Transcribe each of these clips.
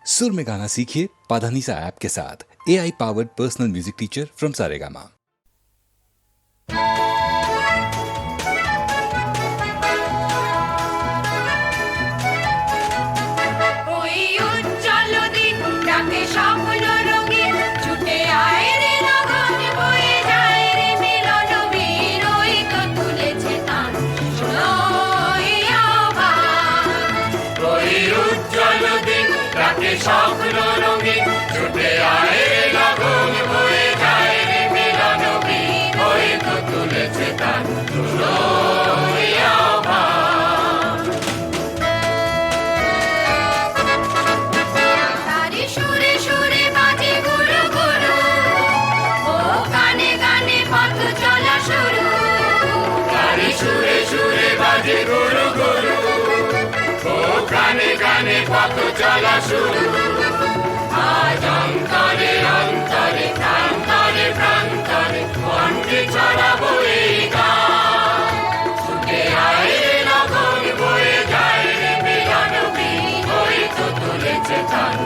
सुर में गाना सीखिए पाधानीसा ऐप के साथ। AI powered personal music teacher from Saregama. স্বপ্ন রঙিন ছুটে আয় রে লগন বয়ে যায় রে মিলন বীর ওই তো তুলেছে তার তারি সুরে সুরে বাজে গুরু গুরু ও গানে গানে পথ চলা শুরু তারি সুরে সুরে বাজে গুরু গুরু ও গানে গানে পথ চলা শুরু আজ অন্তরে অন্তরে প্রান্তরে প্রান্তরে কণ্ঠে ছড়াবো এই গান ছুটে আয় রে লগন বয়ে যায় রে মিলন বীর ওই তো তুলেছে তার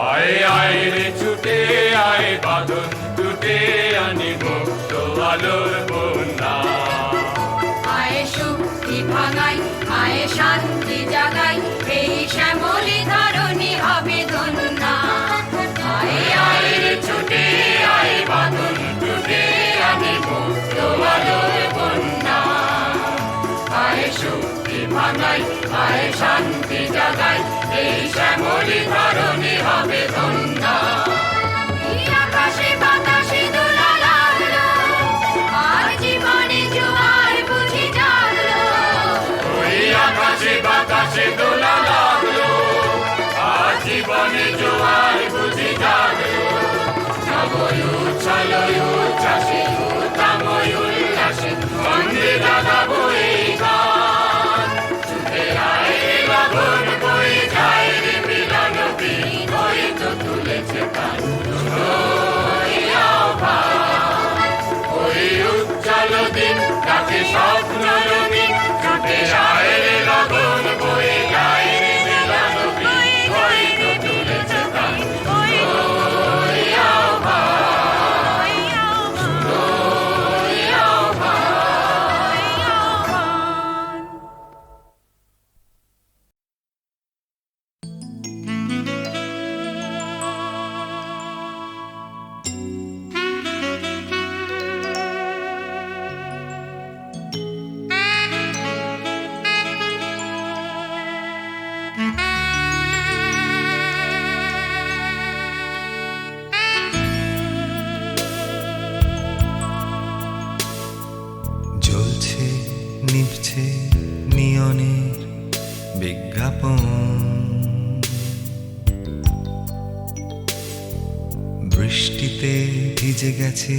আয় আয় রে ছুটে আয় বাঁধন টুটে আনি মুক্ত আলোর বন্যা আয় শক্তি ভাঙাই আয় শান্তি জাগাই এই শ্যামলি ধরণী হবে ধন্যা আয় আয় রে ছুটে আয় বাঁধন টুটে আনি মুক্ত আলোর বন্যা আয় শক্তি ভাঙাই আয় শান্তি জাগাই এই শ্যামলি ধরণী হবে ধন্যা আকাশে বাতাসে দোলা লাগলো আর জীবনে জোয়ার বুঝি জাগলো ওই আকাশে বাতাসে দোলা লাগলো আর জীবনে জোয়ার বুঝি জাগলো সবই উচ্ছল উচ্ছ্বাসে উত্তময় উল্লাসে বন্দে জাগাবো এই গান ছুটে আয় রে লগন বয়ে যায় রে মিলন বীর ওই তো তুলেছে তার ওই উজ্জ্বল দিন তাকে স্বপ্ন রঙিন ছুটে আয় রে লগন বয়ে যায় রে মিলন বীর ওই তো তুলেছে তার জ্বলছে নিভছে নিয়নের বিজ্ঞাপন বৃষ্টিতে ভিজে গেছে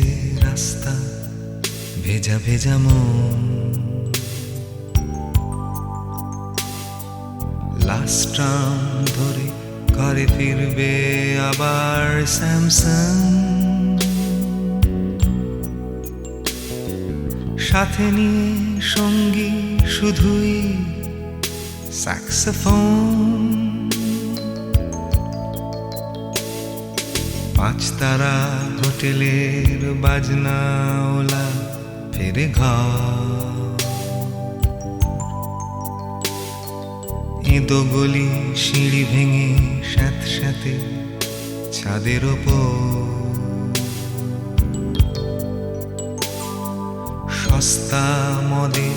রাস্তা ভেজা ভেজা মন লাস্ট ট্রাম ধরে ঘরে ফিরবে আবার স্যামসাং সাথে নিয়ে সঙ্গী শুধুই স্যাক্সোফোন পাঁচতারা হোটেলের বাজনা ওলা ফেরে ঘর এঁদো গলি সিঁড়ি ভেঙে স্যাঁত স্যাঁতে ছাদের ওপর সস্তা মদে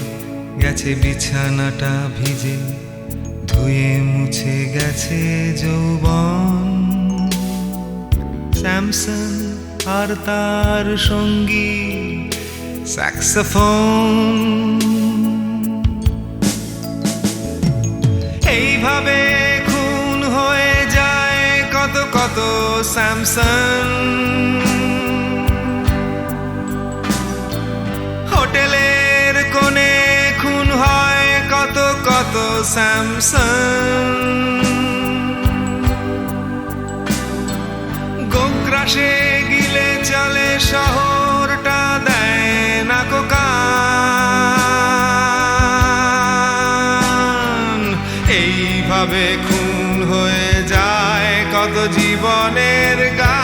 গেছে বিছানাটা ভিজে ধুয়ে মুছে গেছে যৌবন স্যামসন আর তার সঙ্গী স্যাক্সোফোন এইভাবে খুন হয়ে যায় কত কত স্যামসন হোটেলের কোণে খুন হয় কত কত স্যামসন গোগ্রাসে গিলে চলে শহরটা দেয় না কোকা এইভাবে খুন হয়ে যায় কত জীবনের গান।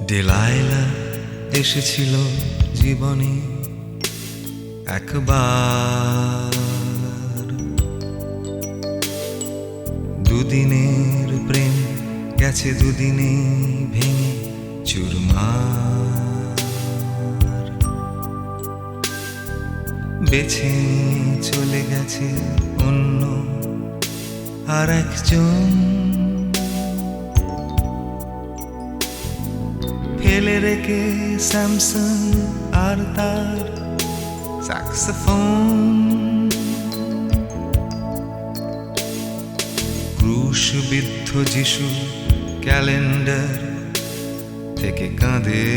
ডেলাইলা এসেছিল জীবনে একবার, দুদিনের প্রেম গেছে দুদিনে ভেঙে চুরমার। বেছে নিয়ে চলে গেছে অন্য আর একজন, ফেলে রেখে স্যামসন আর তার স্যাক্সোফোন। ক্রুশবিদ্ধ যিশু ক্যালেন্ডার থেকে কাঁদে,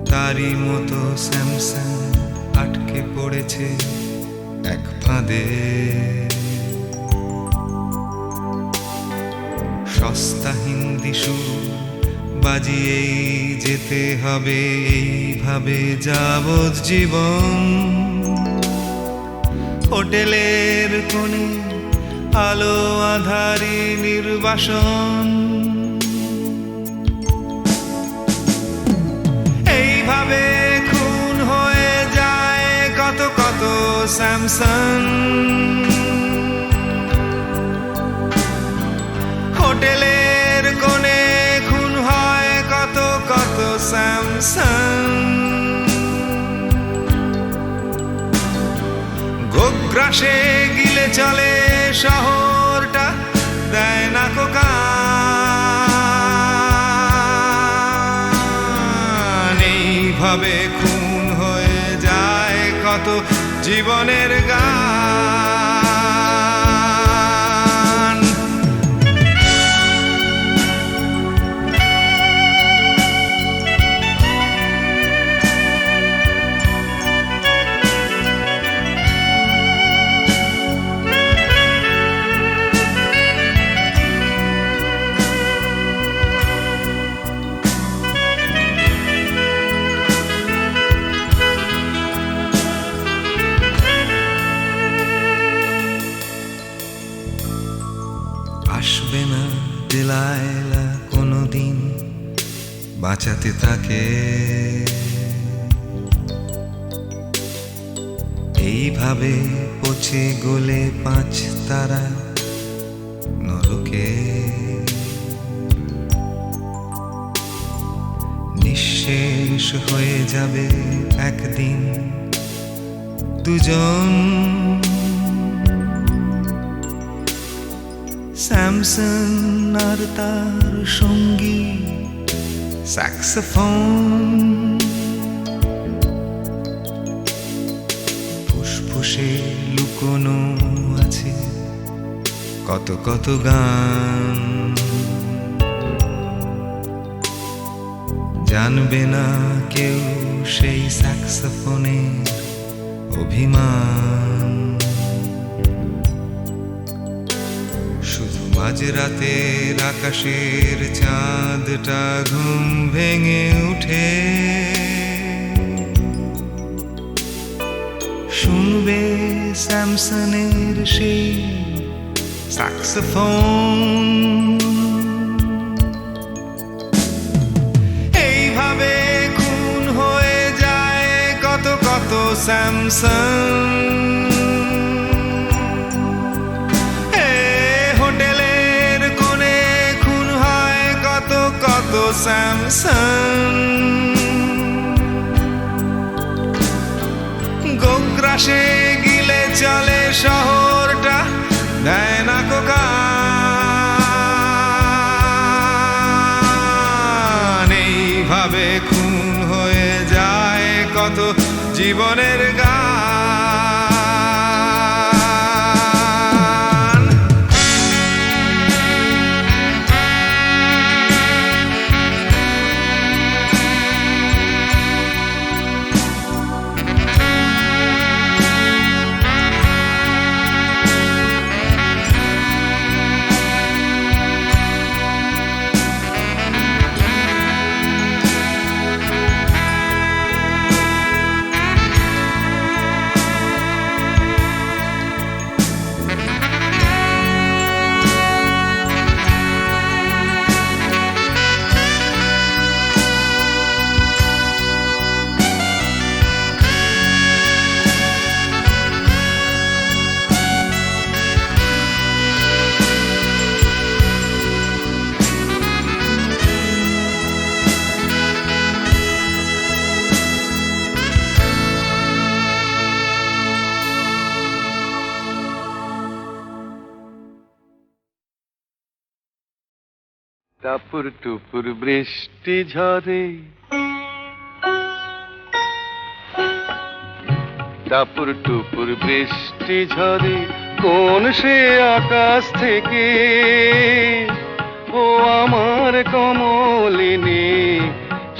তারই মতো স্যামসন আটকে পড়েছে এক ফাঁদে। সস্তা হিন্দি সুর বাজিয়েই যেতে হবে এইভাবে যাবজ্জীবন। হোটেলের কোণে আলো আধারি নির্বাসন, এইভাবে খুন হয়ে যায় কত কত স্যামসন। হোটেলের কোণে খুন হয় কত কত স্যামসন। গোগ্রাসে গিলে চলে শহরটা, দেয় না কোকান। এইভাবে খুন হয়ে যায় কত জীবনের গান। আসবে না ডেলাইলা কোনোদিন বাঁচাতে তাকে, এইভাবে পচে গলে 5 তারা নরকে। নিঃশেষ হয়ে যাবে একদিন দুজন, স্যামসন আর তার সঙ্গী স্যাক্সোফোন। ফুসফুসে লুকোনো আছে কত কত গান, জানবে না কেউ সেই স্যাক্সোফোনের অভিমান। শুধু মাঝরাতের আকাশের চাঁদটা ঘুম ভেঙে উঠে, শুনবে স্যামসনের সেই স্যাক্সোফোন। এইভাবে খুন হয়ে যায় কত কত স্যামসন। হোটেলের কোণে খুন হয় কত কত স্যামসন। গোগ্রাসে গিলে চলে শহরটা, দেয় না কোকান। এইভাবে খুন হয়ে যায় কত জীবনের গান। টাপুর টুপুর বৃষ্টি ঝরে, টাপুর টুপুর বৃষ্টি ঝরে, কোন সে আকাশ থেকে ও আমার কমলিনী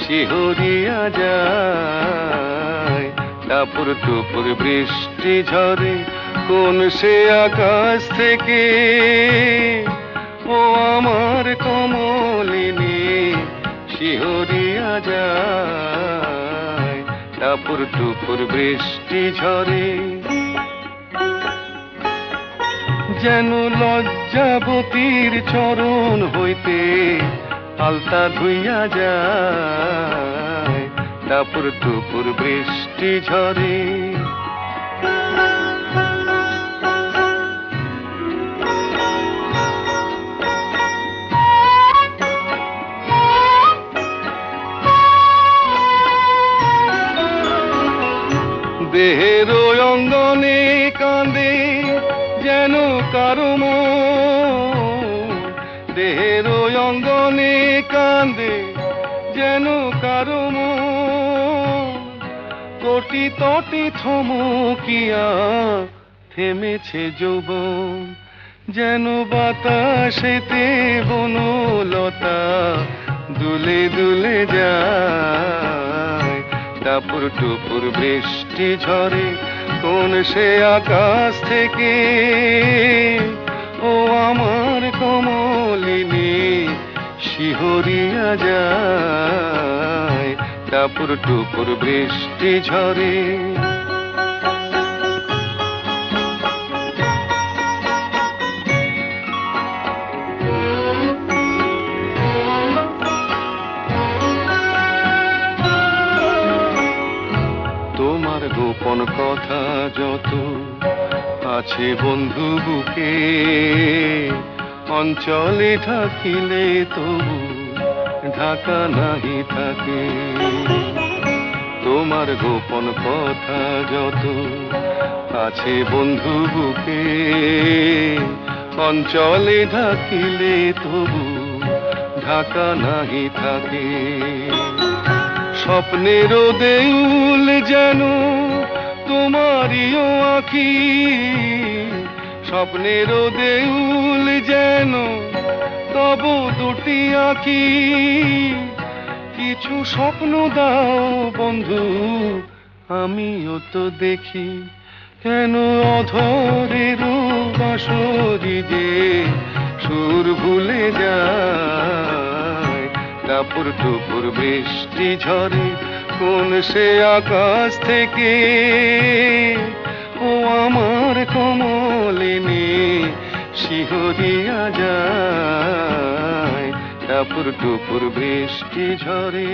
শিহরিয়া যায়। টাপুর টুপুর বৃষ্টি ঝরে, কোন সে আকাশ থেকে ও আমার কমলিনী শিহরিয়া যায়। টাপুর টুপুর বৃষ্টি ঝরে, যেন লজ্জাবতীর চরণ হইতে আলতা ধুইয়া যায়। টাপুর টুপুর বৃষ্টি ঝরে, দেহের অঙ্গনে কাঁদে যেন কারো মন, দেহের অঙ্গনে কাঁদে যেন কারো মন। তটি তটি থমকিয়া থেমেছে যৌবন, যেন বাতাসেতে বনলতা দুলে দুলে যায়। টাপুর টুপুর বৃষ্টি ঝরে, কোন সে আকাশ থেকে ও আমার কমলিনী শিহরিয়া যায়। টাপুর টুপুর বৃষ্টি ঝরে, গোপন কথা যত আছে বন্ধু বুকে, অঞ্চলে থাকিলে তবু ঢাকা নাহি থাকে। তোমার গোপন কথা যত আছে বন্ধু বুকে, অঞ্চলে থাকিলে তবু ঢাকা নাহি থাকে। স্বপ্নের দেউল যেন তোমারিও আঁখি, স্বপ্নের দেউল যেন তব দুটি আঁখি। কিছু স্বপ্ন দাও বন্ধু, আমিও তো দেখি, কেন অধরের বাঁশরি যে সুর ভুলে যায়। টাপুর টুপুর বৃষ্টি ঝরে, কোন সে আকাশ থেকে ও আমার কমলিনী শিহরিয়া যায়। টাপুর টুপুর বৃষ্টি ঝরে।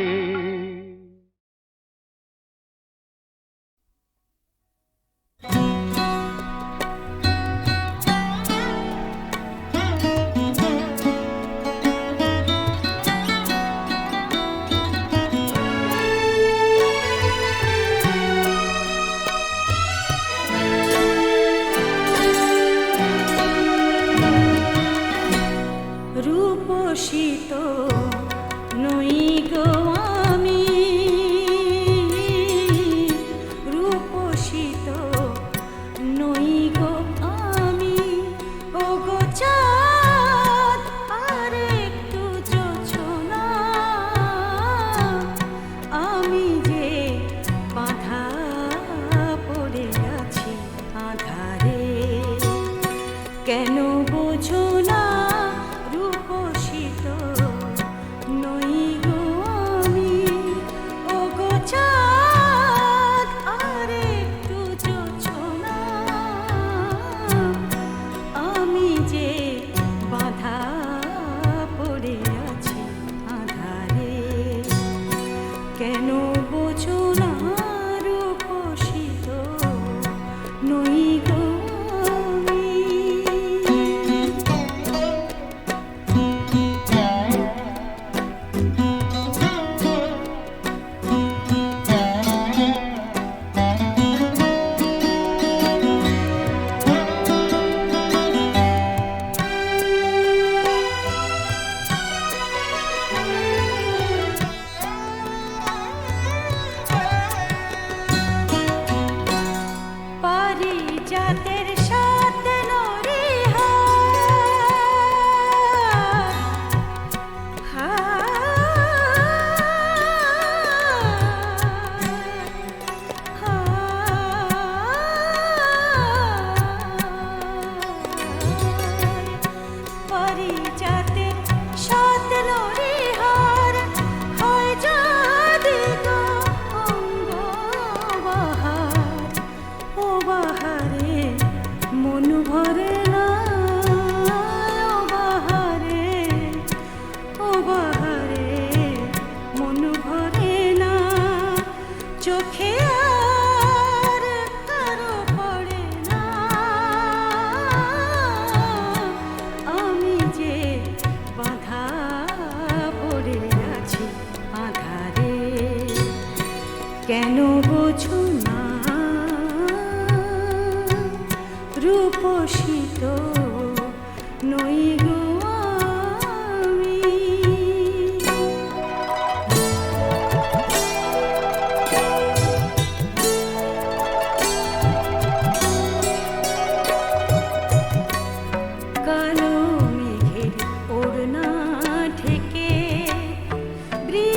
রূপসী তো নই গো আমি,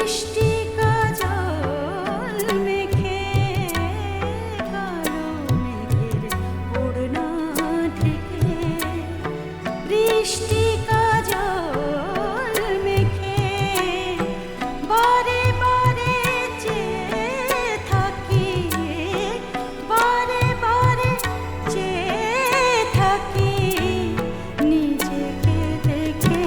বৃষ্টি কাজল মেখে কালো মেঘের ওড়না ঢেকে বৃষ্টি কাজল মেখে বারে বারে চেয়ে থাকি বারে বারে চেয়ে থাকি নিজেকে দেখে